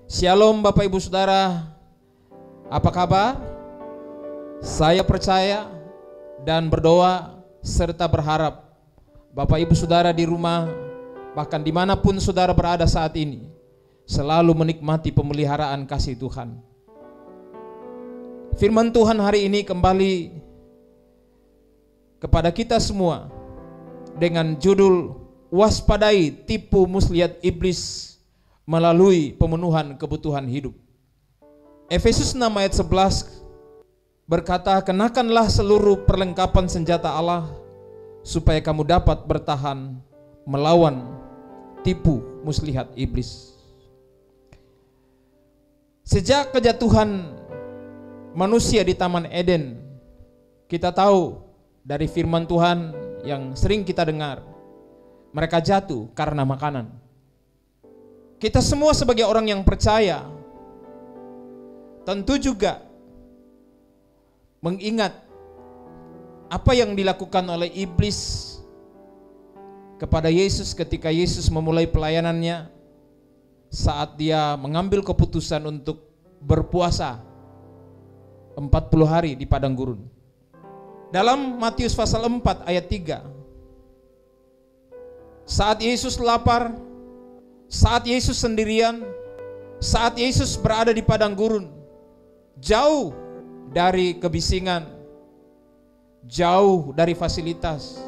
Shalom Bapak Ibu Saudara, apa kabar? Saya percaya dan berdoa serta berharap Bapak Ibu Saudara di rumah, bahkan dimanapun saudara berada saat ini, selalu menikmati pemeliharaan kasih Tuhan. Firman Tuhan hari ini kembali kepada kita semua dengan judul waspadai tipu muslihat iblis melalui pemenuhan kebutuhan hidup. Efesus 6 ayat 11 berkata, kenakanlah seluruh perlengkapan senjata Allah supaya kamu dapat bertahan melawan tipu muslihat iblis. Sejak kejatuhan manusia di Taman Eden, kita tahu dari firman Tuhan yang sering kita dengar, mereka jatuh karena makanan. Kita semua sebagai orang yang percaya tentu juga mengingat apa yang dilakukan oleh iblis kepada Yesus ketika Yesus memulai pelayanannya, saat dia mengambil keputusan untuk berpuasa 40 hari di padang gurun. Dalam Matius pasal 4 ayat 3, saat Yesus lapar, saat Yesus sendirian, saat Yesus berada di padang gurun, jauh dari kebisingan, jauh dari fasilitas.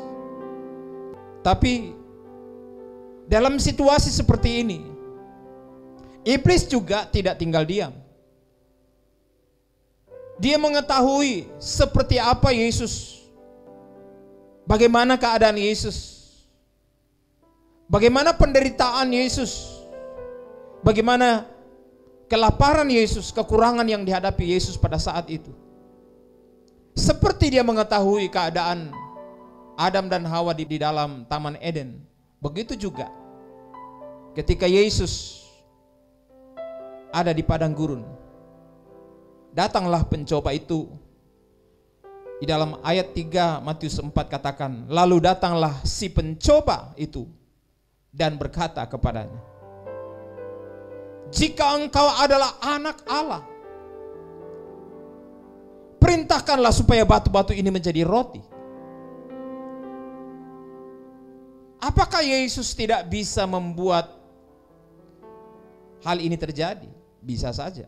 Tapi dalam situasi seperti ini, iblis juga tidak tinggal diam. Dia mengetahui seperti apa Yesus, bagaimana keadaan Yesus, bagaimana penderitaan Yesus, bagaimana kelaparan Yesus, kekurangan yang dihadapi Yesus pada saat itu. Seperti dia mengetahui keadaan Adam dan Hawa di dalam Taman Eden, begitu juga ketika Yesus ada di padang gurun, datanglah pencoba itu. Di dalam ayat 3 Matius 4 katakan, lalu datanglah si pencoba itu dan berkata kepadanya, jika engkau adalah anak Allah, perintahkanlah supaya batu-batu ini menjadi roti. Apakah Yesus tidak bisa membuat hal ini terjadi? Bisa saja.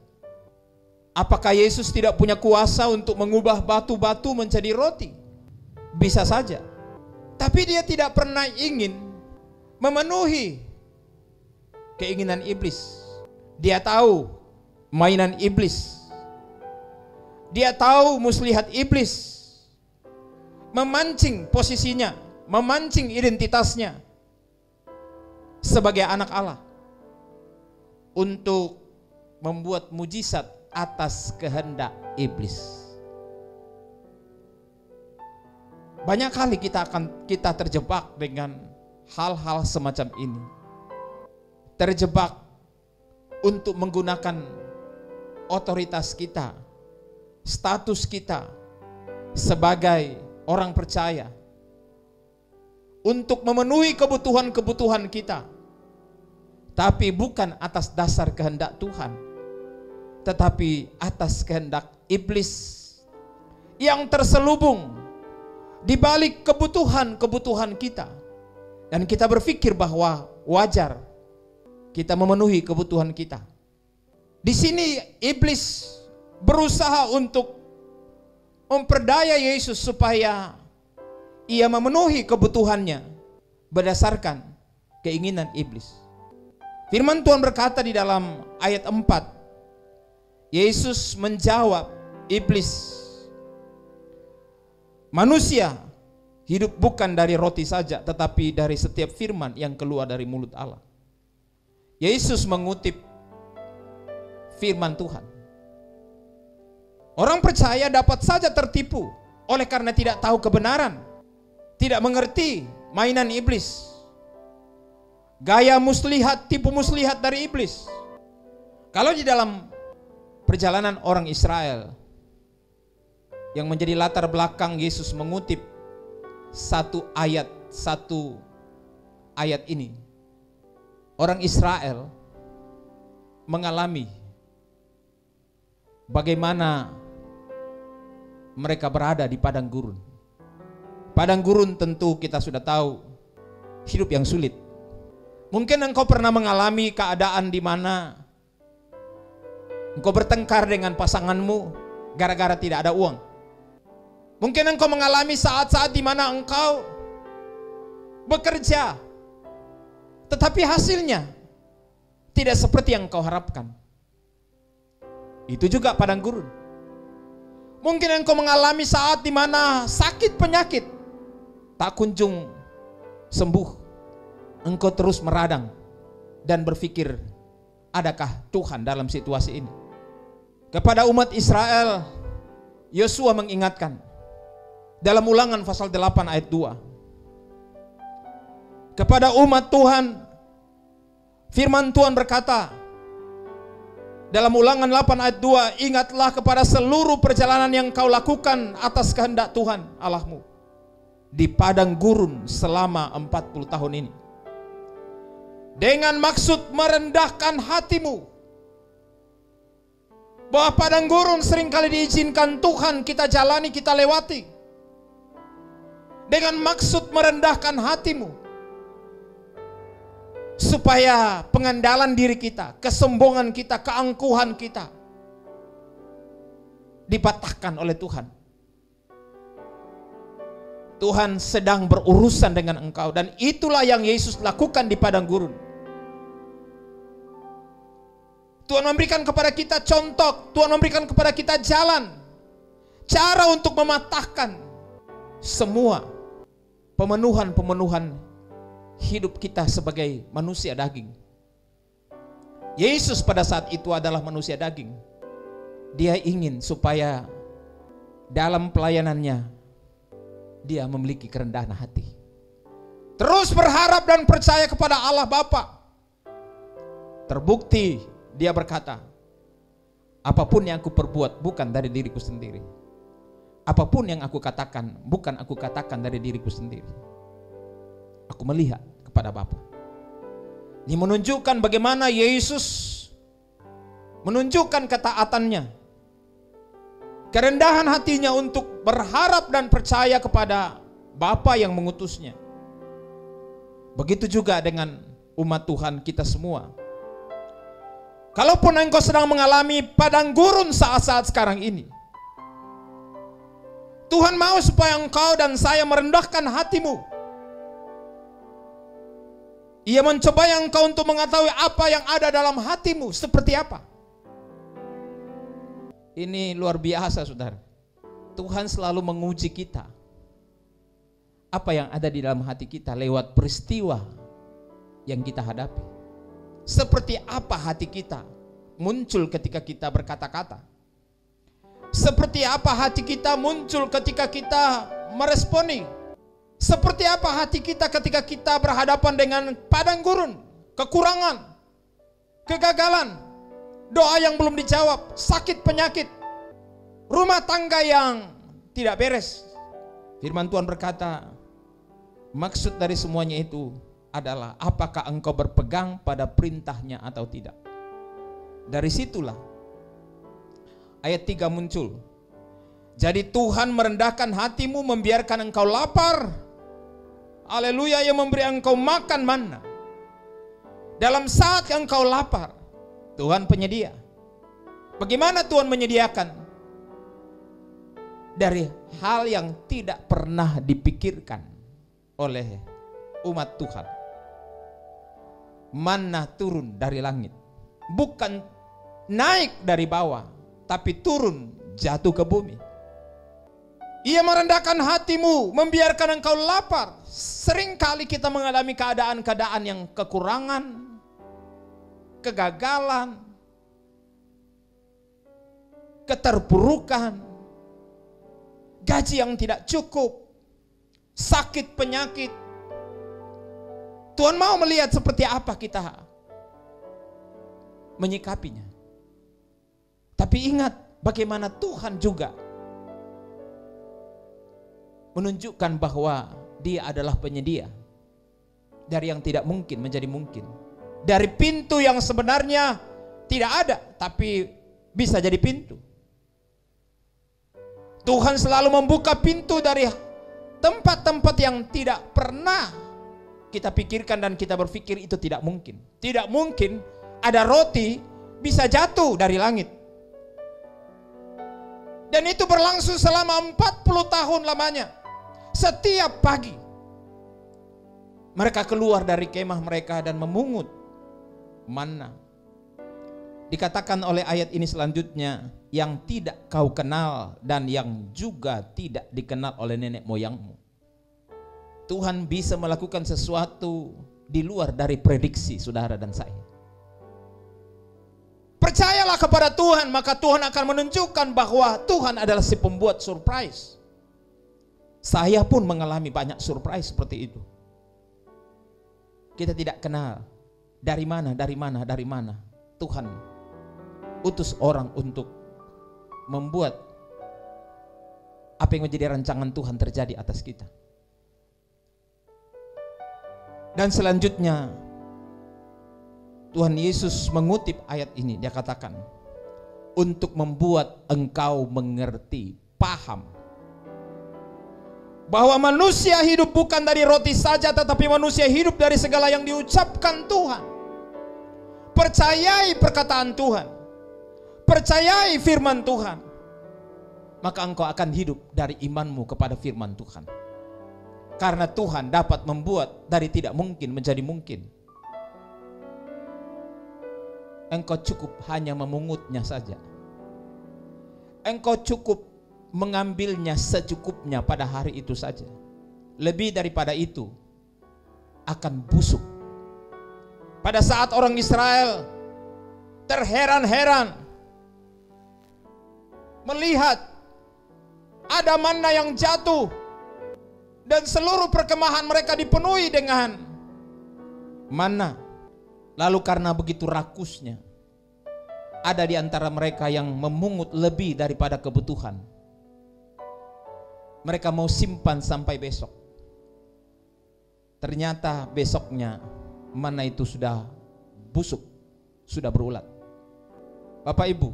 Apakah Yesus tidak punya kuasa untuk mengubah batu-batu menjadi roti? Bisa saja. Tapi dia tidak pernah ingin memenuhi keinginan iblis. Dia tahu mainan iblis. Dia tahu muslihat iblis memancing posisinya, memancing identitasnya sebagai anak Allah untuk membuat mujizat atas kehendak iblis. Banyak kali kita terjebak dengan hal-hal semacam ini. Terjebak untuk menggunakan otoritas kita, status kita sebagai orang percaya untuk memenuhi kebutuhan-kebutuhan kita, tapi bukan atas dasar kehendak Tuhan, tetapi atas kehendak iblis yang terselubung di balik kebutuhan-kebutuhan kita. Dan kita berpikir bahwa wajar kita memenuhi kebutuhan kita. Di sini iblis berusaha untuk memperdaya Yesus supaya ia memenuhi kebutuhannya berdasarkan keinginan iblis. Firman Tuhan berkata di dalam ayat 4, Yesus menjawab iblis, manusia hidup bukan dari roti saja, tetapi dari setiap firman yang keluar dari mulut Allah. Yesus mengutip firman Tuhan. Orang percaya dapat saja tertipu oleh karena tidak tahu kebenaran, tidak mengerti mainan iblis, gaya muslihat, tipu muslihat dari iblis. Kalau di dalam perjalanan orang Israel yang menjadi latar belakang Yesus mengutip satu ayat ini, orang Israel mengalami bagaimana mereka berada di padang gurun. Padang gurun tentu kita sudah tahu hidup yang sulit. Mungkin engkau pernah mengalami keadaan di mana engkau bertengkar dengan pasanganmu gara-gara tidak ada uang. Mungkin engkau mengalami saat-saat di mana engkau bekerja, tetapi hasilnya tidak seperti yang engkau harapkan. Itu juga padang gurun. Mungkin engkau mengalami saat di mana sakit penyakit tak kunjung sembuh. Engkau terus meradang dan berpikir, adakah Tuhan dalam situasi ini? Kepada umat Israel, Yosua mengingatkan dalam Ulangan pasal 8 ayat 2. Kepada umat Tuhan, firman Tuhan berkata dalam Ulangan 8 ayat 2, ingatlah kepada seluruh perjalanan yang kau lakukan atas kehendak Tuhan Allahmu di padang gurun selama 40 tahun ini, dengan maksud merendahkan hatimu. Bahwa padang gurun seringkali diizinkan Tuhan kita jalani, kita lewati, dengan maksud merendahkan hatimu, supaya pengandalan diri kita, kesombongan kita, keangkuhan kita dipatahkan oleh Tuhan. Tuhan sedang berurusan dengan engkau, dan itulah yang Yesus lakukan di padang gurun. Tuhan memberikan kepada kita contoh, Tuhan memberikan kepada kita jalan, cara untuk mematahkan semua pemenuhan hidup kita sebagai manusia daging. Yesus pada saat itu adalah manusia daging. Dia ingin supaya dalam pelayanannya dia memiliki kerendahan hati, terus berharap dan percaya kepada Allah Bapa. Terbukti dia berkata, apapun yang aku perbuat bukan dari diriku sendiri, apapun yang aku katakan bukan aku katakan dari diriku sendiri, aku melihat kepada Bapa. Ini menunjukkan bagaimana Yesus menunjukkan ketaatannya, kerendahan hatinya untuk berharap dan percaya kepada Bapa yang mengutusnya. Begitu juga dengan umat Tuhan kita semua. Kalaupun engkau sedang mengalami padang gurun saat-saat sekarang ini, Tuhan mau supaya engkau dan saya merendahkan hatimu. Ia mencoba engkau untuk mengetahui apa yang ada dalam hatimu seperti apa. Ini luar biasa, saudara. Tuhan selalu menguji kita. Apa yang ada di dalam hati kita lewat peristiwa yang kita hadapi. Seperti apa hati kita muncul ketika kita berkata-kata. Seperti apa hati kita muncul ketika kita meresponi. Seperti apa hati kita ketika kita berhadapan dengan padang gurun, kekurangan, kegagalan, doa yang belum dijawab, sakit penyakit, rumah tangga yang tidak beres. Firman Tuhan berkata, maksud dari semuanya itu adalah apakah engkau berpegang pada perintahnya atau tidak. Dari situlah ayat 3 muncul. Jadi Tuhan merendahkan hatimu, membiarkan engkau lapar. Haleluya, yang memberi engkau makan manna. Dalam saat yang engkau lapar, Tuhan penyedia. Bagaimana Tuhan menyediakan? Dari hal yang tidak pernah dipikirkan oleh umat Tuhan. Manna turun dari langit, bukan naik dari bawah, tapi turun jatuh ke bumi. Ia merendahkan hatimu, membiarkan engkau lapar. Seringkali kita mengalami keadaan-keadaan yang kekurangan, kegagalan, keterpurukan, gaji yang tidak cukup, sakit penyakit. Tuhan mau melihat seperti apa kita menyikapinya. Tapi ingat bagaimana Tuhan juga menunjukkan bahwa Dia adalah penyedia. Dari yang tidak mungkin menjadi mungkin. Dari pintu yang sebenarnya tidak ada, tapi bisa jadi pintu. Tuhan selalu membuka pintu dari tempat-tempat yang tidak pernah kita pikirkan dan kita berpikir itu tidak mungkin. Tidak mungkin ada roti bisa jatuh dari langit. Dan itu berlangsung selama 40 tahun lamanya. Setiap pagi mereka keluar dari kemah mereka dan memungut manna. Dikatakan oleh ayat ini selanjutnya, yang tidak kau kenal dan yang juga tidak dikenal oleh nenek moyangmu. Tuhan bisa melakukan sesuatu di luar dari prediksi saudara dan saya. Percayalah kepada Tuhan, maka Tuhan akan menunjukkan bahwa Tuhan adalah si pembuat surprise. Saya pun mengalami banyak surprise seperti itu. Kita tidak kenal dari mana Tuhan utus orang untuk membuat apa yang menjadi rancangan Tuhan terjadi atas kita. Dan selanjutnya Tuhan Yesus mengutip ayat ini, dia katakan, untuk membuat engkau mengerti, paham bahwa manusia hidup bukan dari roti saja, tetapi manusia hidup dari segala yang diucapkan Tuhan. Percayai perkataan Tuhan, percayai firman Tuhan, maka engkau akan hidup dari imanmu kepada firman Tuhan. Karena Tuhan dapat membuat dari tidak mungkin menjadi mungkin. Engkau cukup hanya memungutnya saja. Engkau cukup mengambilnya secukupnya pada hari itu saja. Lebih daripada itu akan busuk. Pada saat orang Israel terheran-heran melihat ada manna yang jatuh dan seluruh perkemahan mereka dipenuhi dengan manna. Lalu karena begitu rakusnya, ada di antara mereka yang memungut lebih daripada kebutuhan. Mereka mau simpan sampai besok. Ternyata besoknya manna itu sudah busuk, sudah berulat. Bapak Ibu,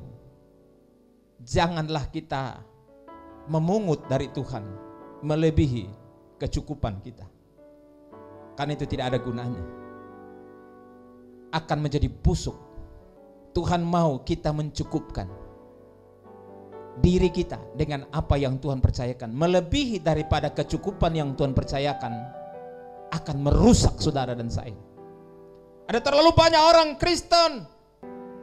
janganlah kita memungut dari Tuhan melebihi kecukupan kita, karena itu tidak ada gunanya, akan menjadi busuk. Tuhan mau kita mencukupkan diri kita dengan apa yang Tuhan percayakan. Melebihi daripada kecukupan yang Tuhan percayakan akan merusak saudara dan saya. Ada terlalu banyak orang Kristen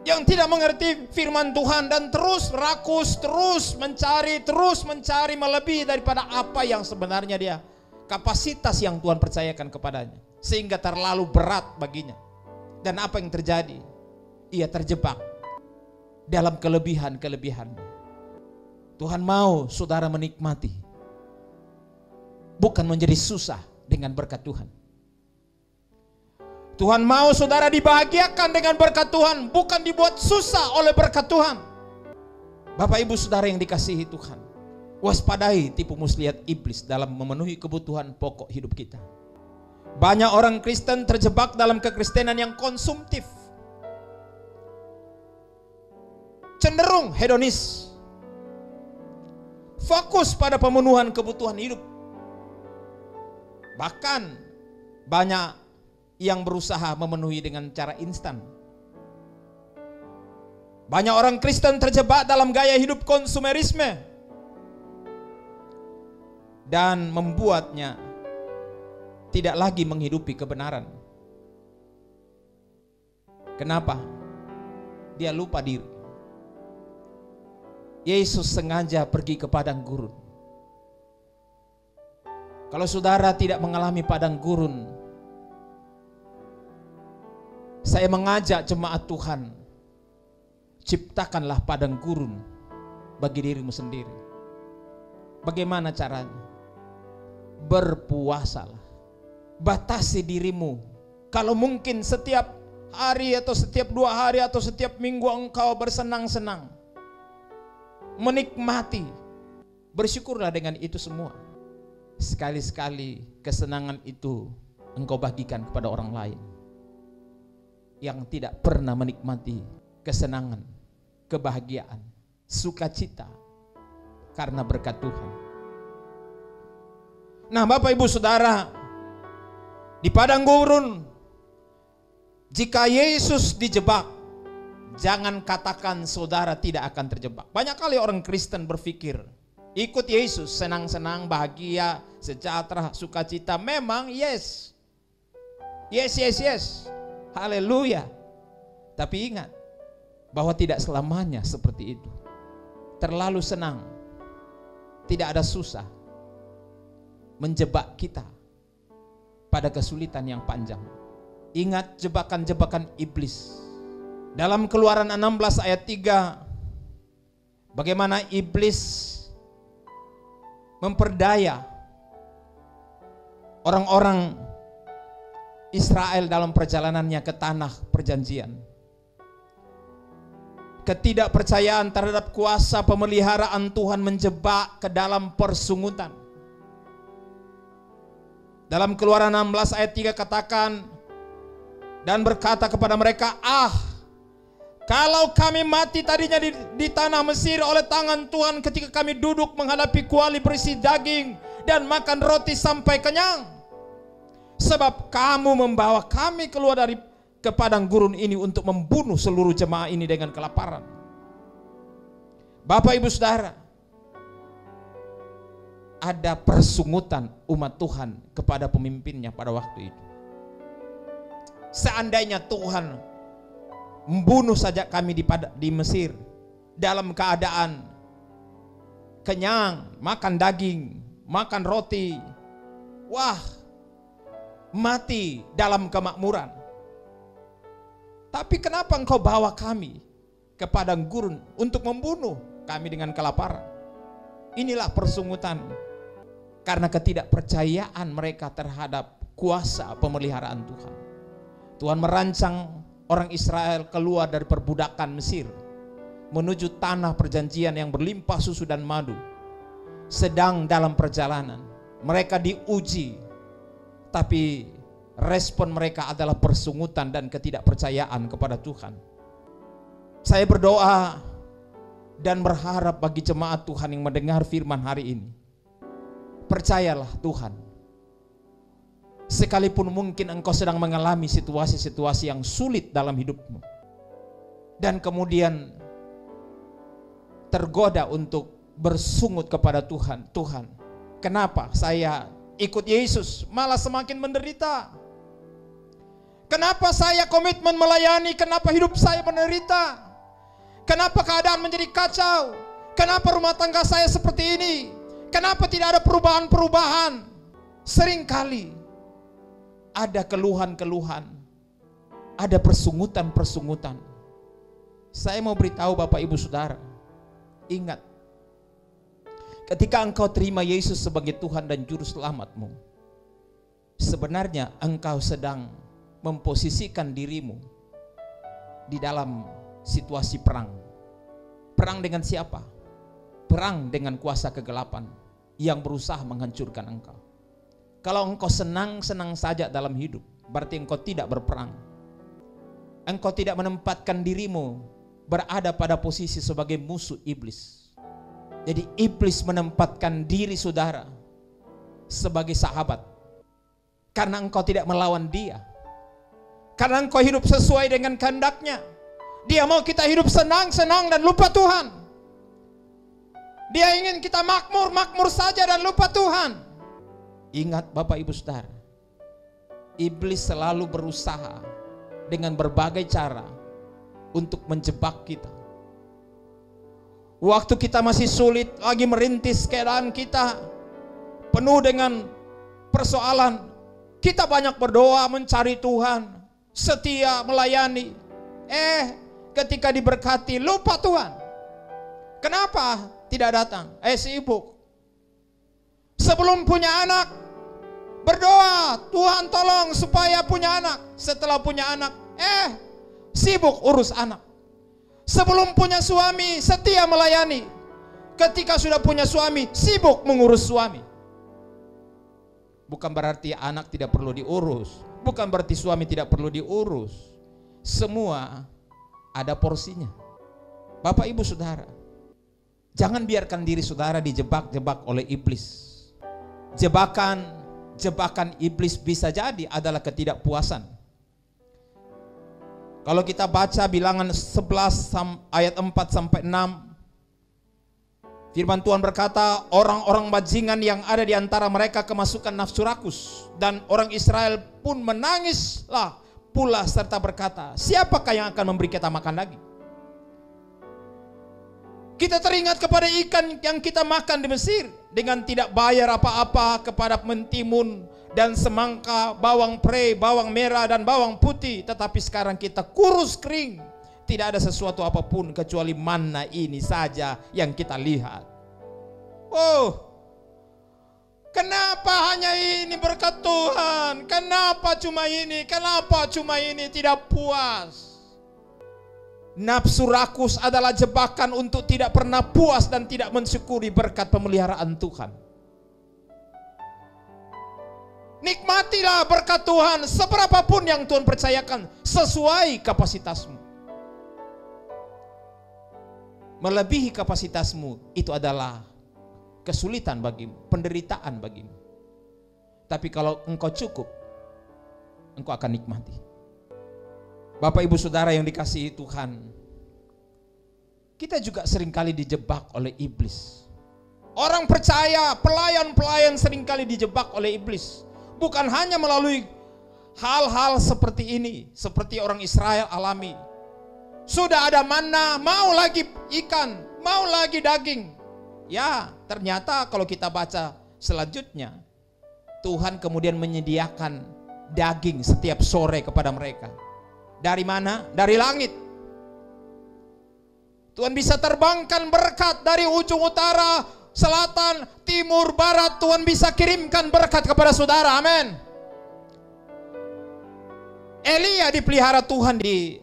yang tidak mengerti firman Tuhan dan terus rakus, terus mencari melebihi daripada apa yang sebenarnya dia, kapasitas yang Tuhan percayakan kepadanya, sehingga terlalu berat baginya. Dan apa yang terjadi? Ia terjebak dalam kelebihan-kelebihannya. Tuhan mau saudara menikmati, bukan menjadi susah dengan berkat Tuhan. Tuhan mau saudara dibahagiakan dengan berkat Tuhan, bukan dibuat susah oleh berkat Tuhan. Bapak Ibu saudara yang dikasihi Tuhan, waspadai tipu muslihat iblis dalam memenuhi kebutuhan pokok hidup kita. Banyak orang Kristen terjebak dalam kekristenan yang konsumtif, cenderung hedonis, fokus pada pemenuhan kebutuhan hidup. Bahkan banyak yang berusaha memenuhi dengan cara instan. Banyak orang Kristen terjebak dalam gaya hidup konsumerisme dan membuatnya tidak lagi menghidupi kebenaran. Kenapa? Dia lupa diri. Yesus sengaja pergi ke padang gurun. Kalau saudara tidak mengalami padang gurun, saya mengajak jemaat Tuhan, ciptakanlah padang gurun bagi dirimu sendiri. Bagaimana caranya? Berpuasalah. Batasi dirimu. Kalau mungkin setiap hari atau setiap 2 hari atau setiap minggu engkau bersenang-senang, menikmati, bersyukurlah dengan itu semua. Sekali-sekali kesenangan itu engkau bagikan kepada orang lain yang tidak pernah menikmati kesenangan, kebahagiaan, sukacita karena berkat Tuhan. Nah, Bapak Ibu Saudara, di padang gurun, jika Yesus dijebak, jangan katakan saudara tidak akan terjebak. Banyak kali orang Kristen berpikir, ikut Yesus senang-senang, bahagia, sejahtera, sukacita. Memang yes. Haleluya. Tapi ingat bahwa tidak selamanya seperti itu. Terlalu senang, tidak ada susah, menjebak kita pada kesulitan yang panjang. Ingat jebakan-jebakan iblis. Dalam Keluaran 16 ayat 3, bagaimana iblis memperdaya orang-orang Israel dalam perjalanannya ke tanah perjanjian. Ketidakpercayaan terhadap kuasa pemeliharaan Tuhan menjebak ke dalam persungutan. Dalam Keluaran 16 ayat 3 katakan, dan berkata kepada mereka, kalau kami mati tadinya di tanah Mesir oleh tangan Tuhan ketika kami duduk menghadapi kuali berisi daging dan makan roti sampai kenyang. Sebab kamu membawa kami keluar dari ke padang gurun ini untuk membunuh seluruh jemaah ini dengan kelaparan. Bapak Ibu Saudara, ada persungutan umat Tuhan kepada pemimpinnya pada waktu itu. Seandainya Tuhan membunuh saja kami di Mesir dalam keadaan kenyang, makan daging, makan roti, wah, mati dalam kemakmuran. Tapi kenapa engkau bawa kami ke padang gurun untuk membunuh kami dengan kelaparan? Inilah persungutan karena ketidakpercayaan mereka terhadap kuasa pemeliharaan Tuhan. Tuhan merancang orang Israel keluar dari perbudakan Mesir menuju tanah perjanjian yang berlimpah susu dan madu. Sedang dalam perjalanan mereka diuji, tapi respon mereka adalah persungutan dan ketidakpercayaan kepada Tuhan. Saya berdoa dan berharap bagi jemaat Tuhan yang mendengar firman hari ini, percayalah Tuhan. Sekalipun mungkin engkau sedang mengalami situasi-situasi yang sulit dalam hidupmu, dan kemudian tergoda untuk bersungut kepada Tuhan. Tuhan, kenapa saya ikut Yesus malah semakin menderita? Kenapa saya komitmen melayani, kenapa hidup saya menderita? Kenapa keadaan menjadi kacau? Kenapa rumah tangga saya seperti ini? Kenapa tidak ada perubahan-perubahan? Seringkali ada keluhan-keluhan, ada persungutan-persungutan. Saya mau beritahu Bapak Ibu Saudara, ingat, ketika engkau terima Yesus sebagai Tuhan dan Juru Selamatmu, sebenarnya engkau sedang memposisikan dirimu di dalam situasi perang. Perang dengan siapa? Perang dengan kuasa kegelapan yang berusaha menghancurkan engkau. Kalau engkau senang-senang saja dalam hidup, berarti engkau tidak berperang. Engkau tidak menempatkan dirimu berada pada posisi sebagai musuh iblis. Jadi iblis menempatkan diri saudara sebagai sahabat, karena engkau tidak melawan dia, karena engkau hidup sesuai dengan kehendaknya. Dia mau kita hidup senang-senang dan lupa Tuhan. Dia ingin kita makmur saja dan lupa Tuhan. Ingat Bapak Ibu Saudara, iblis selalu berusaha dengan berbagai cara untuk menjebak kita. Waktu kita masih sulit, lagi merintis keadaan kita penuh dengan persoalan, kita banyak berdoa mencari Tuhan, setia melayani. Ketika diberkati lupa Tuhan. Kenapa tidak datang? Sibuk. Sebelum punya anak berdoa, Tuhan tolong supaya punya anak. Setelah punya anak, sibuk urus anak. Sebelum punya suami, setia melayani. Ketika sudah punya suami, sibuk mengurus suami. Bukan berarti anak tidak perlu diurus, bukan berarti suami tidak perlu diurus. Semua ada porsinya. Bapak Ibu Saudara, jangan biarkan diri saudara dijebak-jebak oleh iblis. Jebakan iblis bisa jadi adalah ketidakpuasan. Kalau kita baca Bilangan 11 ayat 4 sampai 6, firman Tuhan berkata, orang-orang bajingan yang ada di antara mereka kemasukan nafsu rakus, dan orang Israel pun menangislah pula serta berkata, siapakah yang akan memberi kita makan lagi? Kita teringat kepada ikan yang kita makan di Mesir dengan tidak bayar apa-apa kepada mentimun dan semangka, bawang pre, bawang merah dan bawang putih. Tetapi sekarang kita kurus kering, tidak ada sesuatu apapun kecuali manna ini saja yang kita lihat. Oh, kenapa hanya ini berkat Tuhan? Kenapa cuma ini? Kenapa cuma ini? Tidak puas. Nafsu rakus adalah jebakan untuk tidak pernah puas dan tidak mensyukuri berkat pemeliharaan Tuhan. Nikmatilah berkat Tuhan seberapapun yang Tuhan percayakan sesuai kapasitasmu. Melebihi kapasitasmu itu adalah kesulitan bagimu, penderitaan bagimu. Tapi kalau engkau cukup, engkau akan nikmati. Bapak Ibu Saudara yang dikasihi Tuhan, kita juga seringkali dijebak oleh iblis. Orang percaya, pelayan-pelayan seringkali dijebak oleh iblis. Bukan hanya melalui hal-hal seperti ini, seperti orang Israel alami. Sudah ada manna, mau lagi ikan, mau lagi daging. Ya, ternyata kalau kita baca selanjutnya, Tuhan kemudian menyediakan daging setiap sore kepada mereka. Dari mana? Dari langit. Tuhan bisa terbangkan berkat dari ujung utara, selatan, timur, barat. Tuhan bisa kirimkan berkat kepada saudara. Amin. Elia dipelihara Tuhan di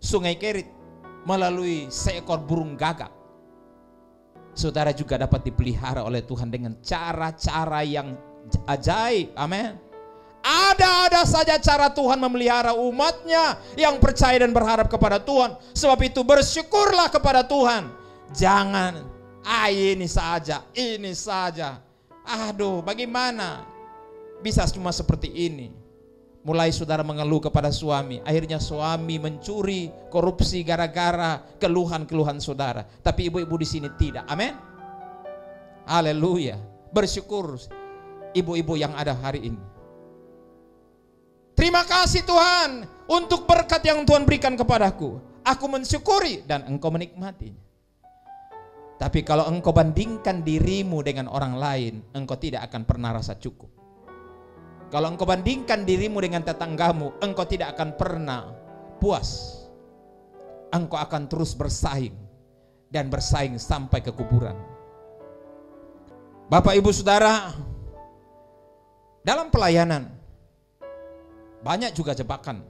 Sungai Kerit melalui seekor burung gagak. Saudara juga dapat dipelihara oleh Tuhan dengan cara-cara yang ajaib. Amin. Ada saja cara Tuhan memelihara umatnya yang percaya dan berharap kepada Tuhan. Sebab itu bersyukurlah kepada Tuhan. Jangan, ini saja. Aduh, bagaimana bisa cuma seperti ini? Mulai saudara mengeluh kepada suami, akhirnya suami mencuri, korupsi gara-gara keluhan-keluhan saudara. Tapi ibu-ibu di sini tidak. Amin. Haleluya. Bersyukur ibu-ibu yang ada hari ini. Terima kasih Tuhan untuk berkat yang Tuhan berikan kepadaku. Aku mensyukuri dan engkau menikmatinya. Tapi kalau engkau bandingkan dirimu dengan orang lain, engkau tidak akan pernah rasa cukup. Kalau engkau bandingkan dirimu dengan tetanggamu, engkau tidak akan pernah puas. Engkau akan terus bersaing dan bersaing sampai ke kuburan. Bapak Ibu Saudara, dalam pelayanan banyak juga jebakan.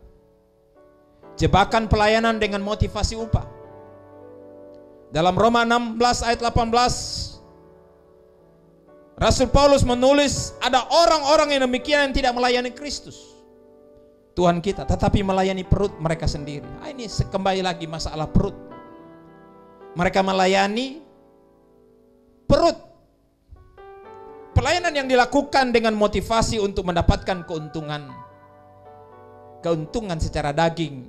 Jebakan pelayanan dengan motivasi upah. Dalam Roma 16 ayat 18, Rasul Paulus menulis ada orang-orang yang demikian yang tidak melayani Kristus, Tuhan kita, tetapi melayani perut mereka sendiri. Ini kembali lagi masalah perut. Mereka melayani perut. Pelayanan yang dilakukan dengan motivasi untuk mendapatkan keuntungan secara daging,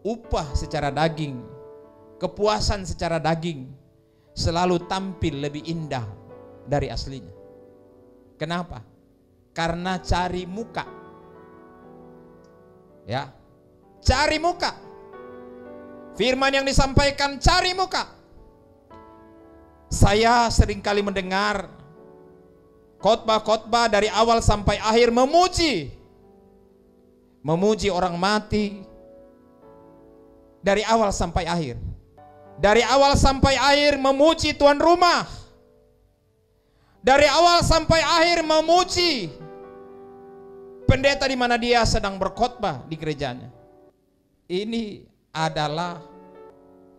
upah secara daging, kepuasan secara daging, selalu tampil lebih indah dari aslinya. Kenapa? Karena cari muka. Ya, cari muka. Firman yang disampaikan cari muka. Saya seringkali mendengar khotbah-khotbah dari awal sampai akhir memuji orang mati dari awal sampai akhir. Dari awal sampai akhir memuji tuan rumah. Dari awal sampai akhir memuji pendeta di mana dia sedang berkhotbah di gerejanya. Ini adalah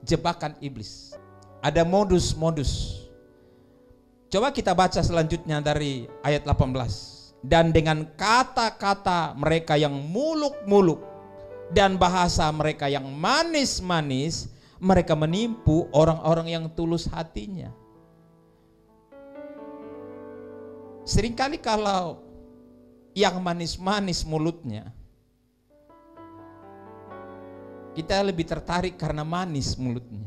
jebakan iblis. Ada modus-modus. Coba kita baca selanjutnya dari ayat 18. Dan dengan kata-kata mereka yang muluk-muluk dan bahasa mereka yang manis-manis, mereka menipu orang-orang yang tulus hatinya. Seringkali kalau yang manis-manis mulutnya, kita lebih tertarik karena manis mulutnya.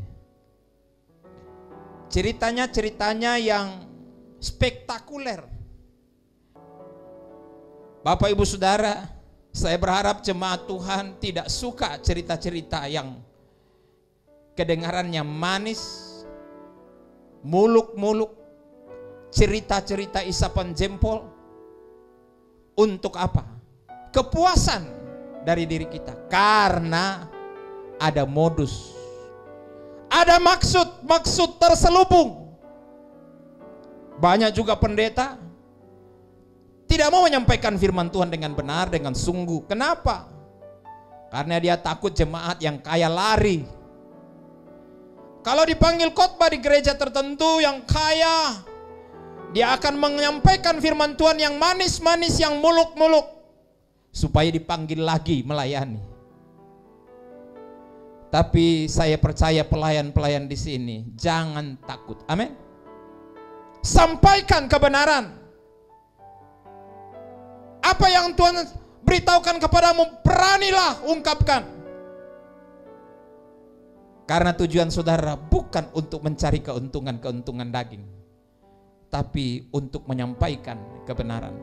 Ceritanya yang spektakuler. Bapak Ibu Saudara, saya berharap jemaat Tuhan tidak suka cerita-cerita yang kedengarannya manis, muluk-muluk, cerita-cerita isapan jempol. Untuk apa? Kepuasan dari diri kita. Karena ada modus, ada maksud terselubung. Banyak juga pendeta tidak mau menyampaikan firman Tuhan dengan benar, dengan sungguh. Kenapa? Karena dia takut jemaat yang kaya lari. Kalau dipanggil khotbah di gereja tertentu yang kaya, dia akan menyampaikan firman Tuhan yang manis-manis, yang muluk-muluk, supaya dipanggil lagi melayani. Tapi saya percaya pelayan-pelayan di sini jangan takut. Amin. Sampaikan kebenaran. Apa yang Tuhan beritahukan kepadamu, beranilah ungkapkan. Karena tujuan saudara bukan untuk mencari keuntungan daging, tapi untuk menyampaikan kebenaran.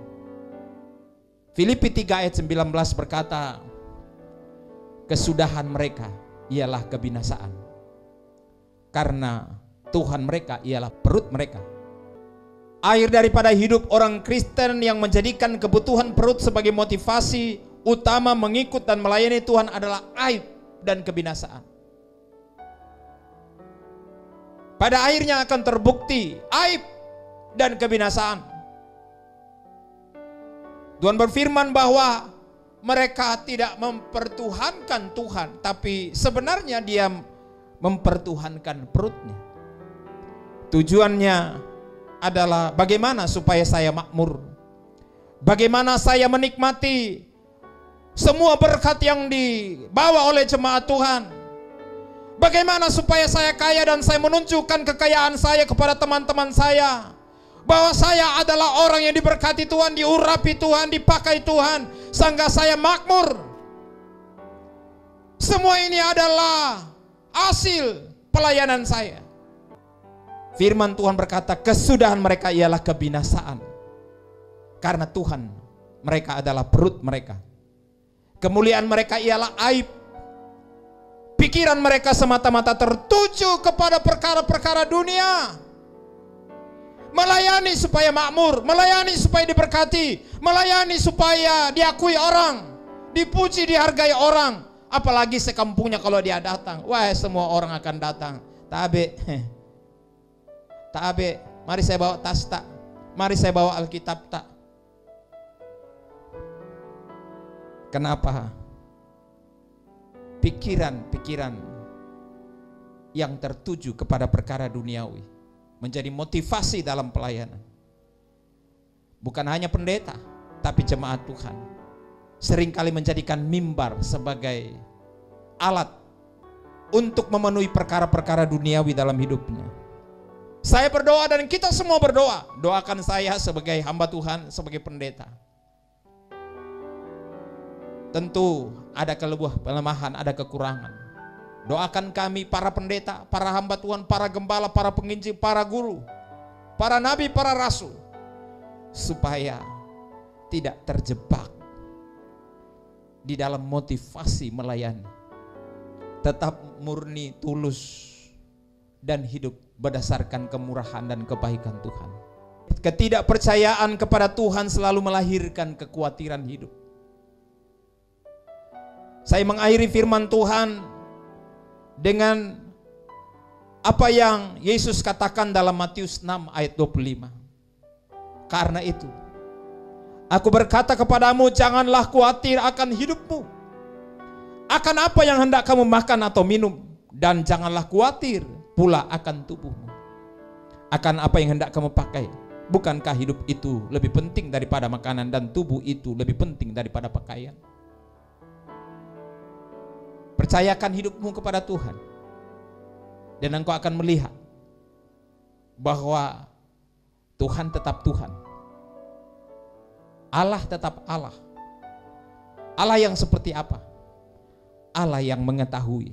Filipi 3 ayat 19 berkata, kesudahan mereka ialah kebinasaan, karena Tuhan mereka ialah perut mereka. Akhir daripada hidup orang Kristen yang menjadikan kebutuhan perut sebagai motivasi utama mengikut dan melayani Tuhan adalah aib dan kebinasaan. Pada akhirnya akan terbukti aib dan kebinasaan. Tuhan berfirman bahwa mereka tidak mempertuhankan Tuhan, tapi sebenarnya dia mempertuhankan perutnya. Tujuannya adalah bagaimana supaya saya makmur, bagaimana saya menikmati semua berkat yang dibawa oleh jemaat Tuhan, bagaimana supaya saya kaya dan saya menunjukkan kekayaan saya kepada teman-teman saya, bahwa saya adalah orang yang diberkati Tuhan, diurapi Tuhan, dipakai Tuhan, sehingga saya makmur. Semua ini adalah hasil pelayanan saya. Firman Tuhan berkata, kesudahan mereka ialah kebinasaan, karena Tuhan mereka adalah perut mereka. Kemuliaan mereka ialah aib. Pikiran mereka semata-mata tertuju kepada perkara-perkara dunia. Melayani supaya makmur, melayani supaya diberkati, melayani supaya diakui orang, dipuji, dihargai orang. Apalagi sekampungnya kalau dia datang, wah semua orang akan datang. Tabe, mari saya bawa tas tak, mari saya bawa Alkitab tak. Kenapa? Pikiran-pikiran yang tertuju kepada perkara duniawi menjadi motivasi dalam pelayanan. Bukan hanya pendeta, tapi jemaat Tuhan seringkali menjadikan mimbar sebagai alat untuk memenuhi perkara-perkara duniawi dalam hidupnya. Saya berdoa dan kita semua berdoa. Doakan saya sebagai hamba Tuhan, sebagai pendeta. Tentu ada kelemahan, ada kekurangan. Doakan kami para pendeta, para hamba Tuhan, para gembala, para penginjil, para guru, para nabi, para rasul, supaya tidak terjebak di dalam motivasi melayani. Tetap murni, tulus, dan hidup berdasarkan kemurahan dan kebaikan Tuhan. Ketidakpercayaan kepada Tuhan selalu melahirkan kekhawatiran hidup. Saya mengakhiri firman Tuhan dengan apa yang Yesus katakan dalam Matius 6 ayat 25. Karena itu, aku berkata kepadamu, janganlah khawatir akan hidupmu, akan apa yang hendak kamu makan atau minum, dan janganlah khawatir pula akan tubuhmu, akan apa yang hendak kamu pakai. Bukankah hidup itu lebih penting daripada makanan, dan tubuh itu lebih penting daripada pakaian? Percayakan hidupmu kepada Tuhan, dan engkau akan melihat bahwa Tuhan tetap Tuhan. Allah tetap Allah. Allah yang seperti apa? Allah yang mengetahui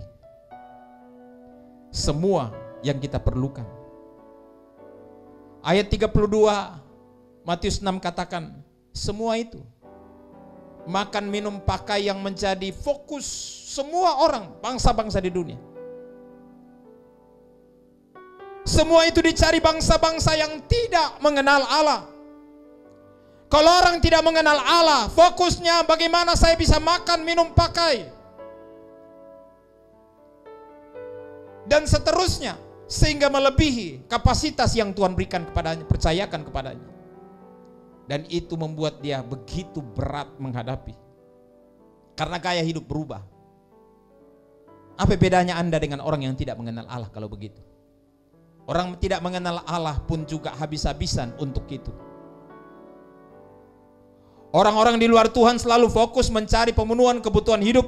semua yang kita perlukan. Ayat 32 Matius 6 katakan, semua itu, makan, minum, pakai, yang menjadi fokus semua orang, bangsa-bangsa di dunia. Semua itu dicari bangsa-bangsa yang tidak mengenal Allah. Kalau orang tidak mengenal Allah, fokusnya bagaimana saya bisa makan, minum, pakai, dan seterusnya, sehingga melebihi kapasitas yang Tuhan berikan kepadanya, percayakan kepadanya. Dan itu membuat dia begitu berat menghadapi, karena gaya hidup berubah. Apa bedanya Anda dengan orang yang tidak mengenal Allah kalau begitu? Orang tidak mengenal Allah pun juga habis-habisan untuk itu. Orang-orang di luar Tuhan selalu fokus mencari pemenuhan kebutuhan hidup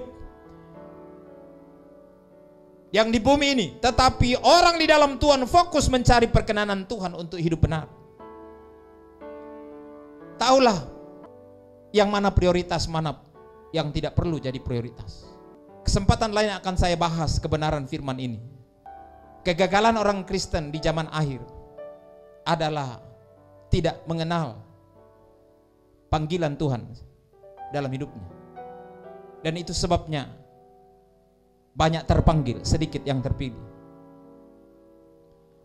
yang di bumi ini. Tetapi orang di dalam Tuhan fokus mencari perkenanan Tuhan untuk hidup benar. Taulah yang mana prioritas, mana yang tidak perlu jadi prioritas. Kesempatan lain akan saya bahas kebenaran firman ini. Kegagalan orang Kristen di zaman akhir adalah tidak mengenal panggilan Tuhan dalam hidupnya. Dan itu sebabnya banyak terpanggil, sedikit yang terpilih.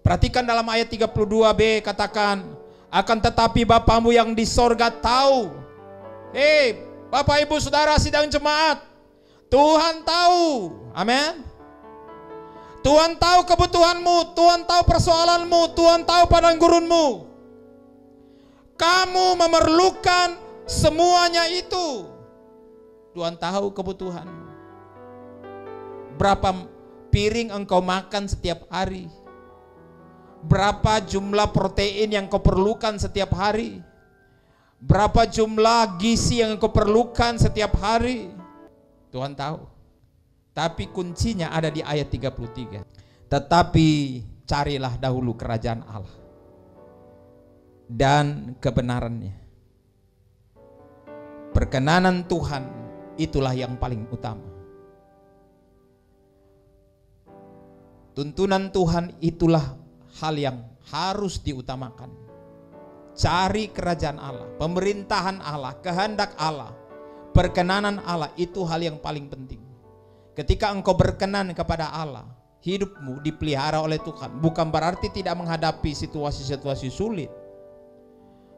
Perhatikan dalam ayat 32b katakan, akan tetapi Bapamu yang di sorga tahu. Hei Bapak Ibu Saudara sidang jemaat, Tuhan tahu. Amin. Tuhan tahu kebutuhanmu, Tuhan tahu persoalanmu, Tuhan tahu padang gurunmu. Kamu memerlukan semuanya itu. Tuhan tahu kebutuhanmu. Berapa piring engkau makan setiap hari? Berapa jumlah protein yang kau perlukan setiap hari? Berapa jumlah gizi yang engkau perlukan setiap hari? Tuhan tahu. Tapi kuncinya ada di ayat 33. Tetapi carilah dahulu kerajaan Allah dan kebenarannya. Perkenanan Tuhan itulah yang paling utama. Tuntunan Tuhan itulah hal yang harus diutamakan. Cari kerajaan Allah, pemerintahan Allah, kehendak Allah, perkenanan Allah, itu hal yang paling penting. Ketika engkau berkenan kepada Allah, hidupmu dipelihara oleh Tuhan. Bukan berarti tidak menghadapi situasi-situasi sulit.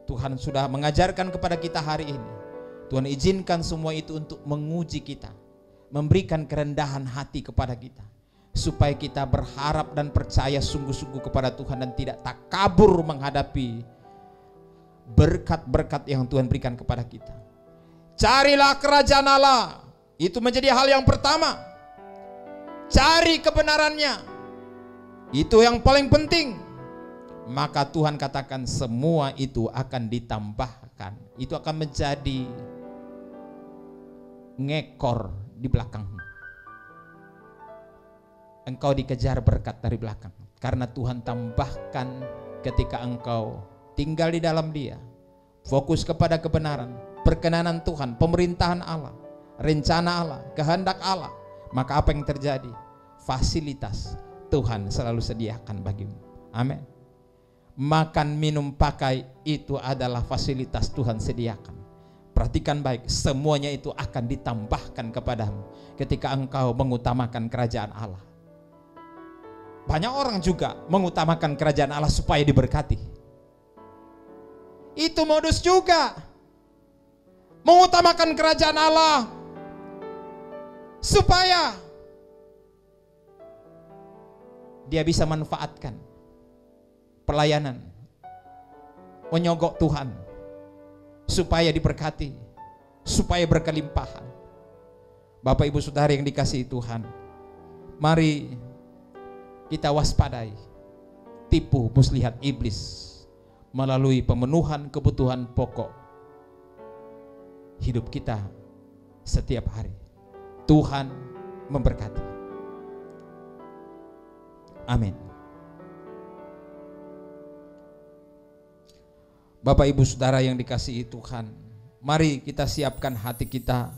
Tuhan sudah mengajarkan kepada kita hari ini. Tuhan izinkan semua itu untuk menguji kita, memberikan kerendahan hati kepada kita, supaya kita berharap dan percaya sungguh-sungguh kepada Tuhan dan tidak takabur menghadapi berkat-berkat yang Tuhan berikan kepada kita. Carilah kerajaan Allah, itu menjadi hal yang pertama. Cari kebenarannya, itu yang paling penting. Maka Tuhan katakan semua itu akan ditambahkan. Itu akan menjadi ngekor di belakangmu. Engkau dikejar berkat dari belakang, karena Tuhan tambahkan ketika engkau tinggal di dalam Dia, fokus kepada kebenaran, perkenanan Tuhan, pemerintahan Allah, rencana Allah, kehendak Allah. Maka apa yang terjadi? Fasilitas Tuhan selalu sediakan bagimu. Amin. Makan, minum, pakai, itu adalah fasilitas Tuhan sediakan. Perhatikan baik, semuanya itu akan ditambahkan kepadamu ketika engkau mengutamakan kerajaan Allah. Banyak orang juga mengutamakan kerajaan Allah supaya diberkati. Itu modus juga. Mengutamakan kerajaan Allah supaya dia bisa manfaatkan pelayanan, menyogok Tuhan supaya diberkati, supaya berkelimpahan. Bapak Ibu Saudara yang dikasihi Tuhan, mari kita waspadai tipu muslihat iblis melalui pemenuhan kebutuhan pokok hidup kita setiap hari. Tuhan memberkati. Amin. Bapak Ibu Saudara yang dikasihi Tuhan, mari kita siapkan hati kita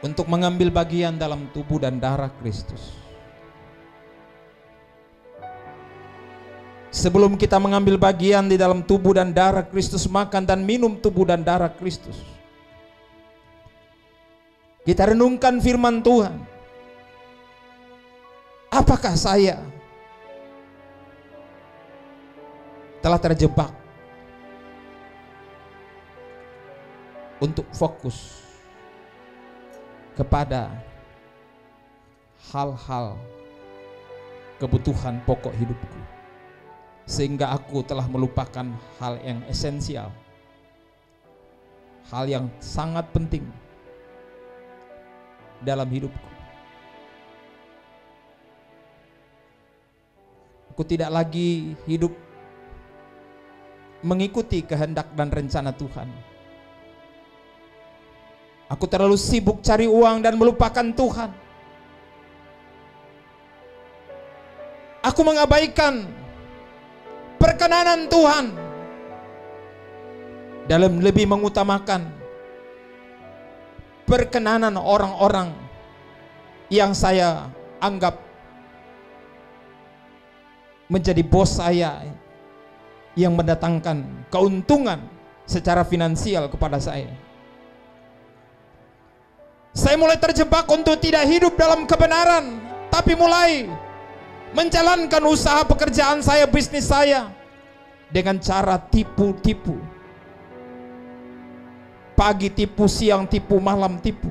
untuk mengambil bagian dalam tubuh dan darah Kristus. Sebelum kita mengambil bagian di dalam tubuh dan darah Kristus, makan dan minum tubuh dan darah Kristus, kita renungkan firman Tuhan. Apakah saya telah terjebak untuk fokus kepada hal-hal kebutuhan pokok hidupku, sehingga aku telah melupakan hal yang esensial, hal yang sangat penting dalam hidupku? Aku tidak lagi hidup mengikuti kehendak dan rencana Tuhan. Aku terlalu sibuk cari uang dan melupakan Tuhan. Aku mengabaikan perkenanan Tuhan dalam lebih mengutamakan perkenanan orang-orang yang saya anggap menjadi bos saya, yang mendatangkan keuntungan secara finansial kepada saya. Saya mulai terjebak untuk tidak hidup dalam kebenaran, tapi mulai menjalankan usaha pekerjaan saya, bisnis saya, dengan cara tipu-tipu. Pagi tipu, siang tipu, malam tipu.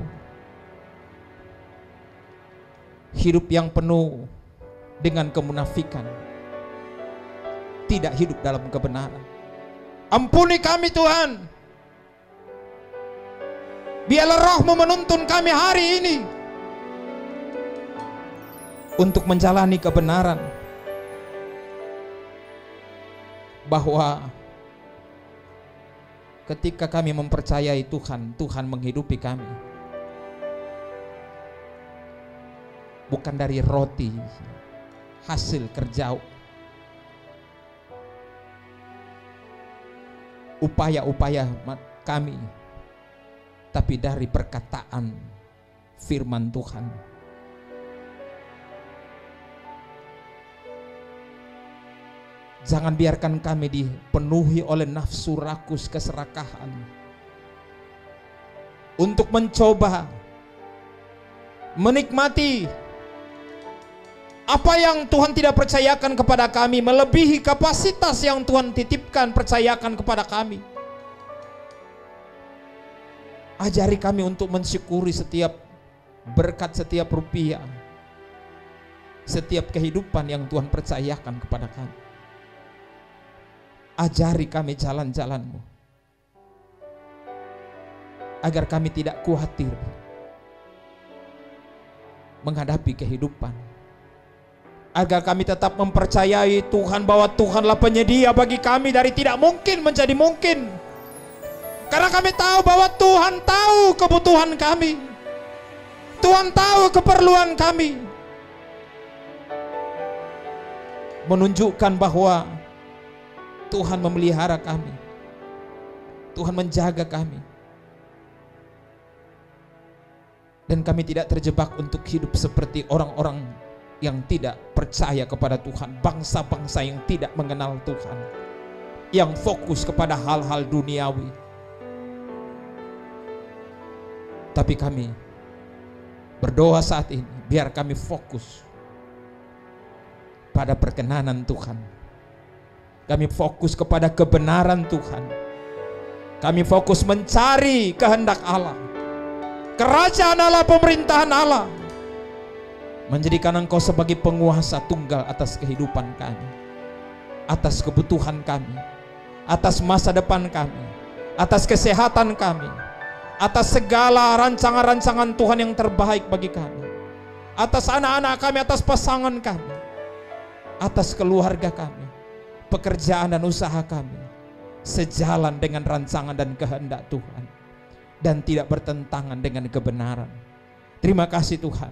Hidup yang penuh dengan kemunafikan, tidak hidup dalam kebenaran. Ampuni kami Tuhan. Biarlah Roh-Mu menuntun kami hari ini untuk menjalani kebenaran, bahwa ketika kami mempercayai Tuhan, Tuhan menghidupi kami bukan dari roti hasil kerja upaya-upaya kami, tapi dari perkataan firman Tuhan. Jangan biarkan kami dipenuhi oleh nafsu rakus keserakahan untuk mencoba menikmati apa yang Tuhan tidak percayakan kepada kami, melebihi kapasitas yang Tuhan titipkan, percayakan kepada kami. Ajari kami untuk mensyukuri setiap berkat, setiap rupiah, setiap kehidupan yang Tuhan percayakan kepada kami. Ajari kami jalan-jalan-Mu, agar kami tidak khawatir menghadapi kehidupan, agar kami tetap mempercayai Tuhan bahwa Tuhanlah penyedia bagi kami dari tidak mungkin menjadi mungkin. Karena kami tahu bahwa Tuhan tahu kebutuhan kami, Tuhan tahu keperluan kami, menunjukkan bahwa Tuhan memelihara kami, Tuhan menjaga kami, dan kami tidak terjebak untuk hidup seperti orang-orang yang tidak percaya kepada Tuhan, bangsa-bangsa yang tidak mengenal Tuhan, yang fokus kepada hal-hal duniawi. Tapi kami berdoa saat ini, biar kami fokus pada perkenanan Tuhan. Kami fokus kepada kebenaran Tuhan. Kami fokus mencari kehendak Allah, kerajaan Allah, pemerintahan Allah, menjadikan Engkau sebagai penguasa tunggal atas kehidupan kami, atas kebutuhan kami, atas masa depan kami, atas kesehatan kami, atas segala rancangan-rancangan Tuhan yang terbaik bagi kami, atas anak-anak kami, atas pasangan kami, atas keluarga kami, pekerjaan dan usaha kami, sejalan dengan rancangan dan kehendak Tuhan. dan tidak bertentangan dengan kebenaran. Terima kasih Tuhan.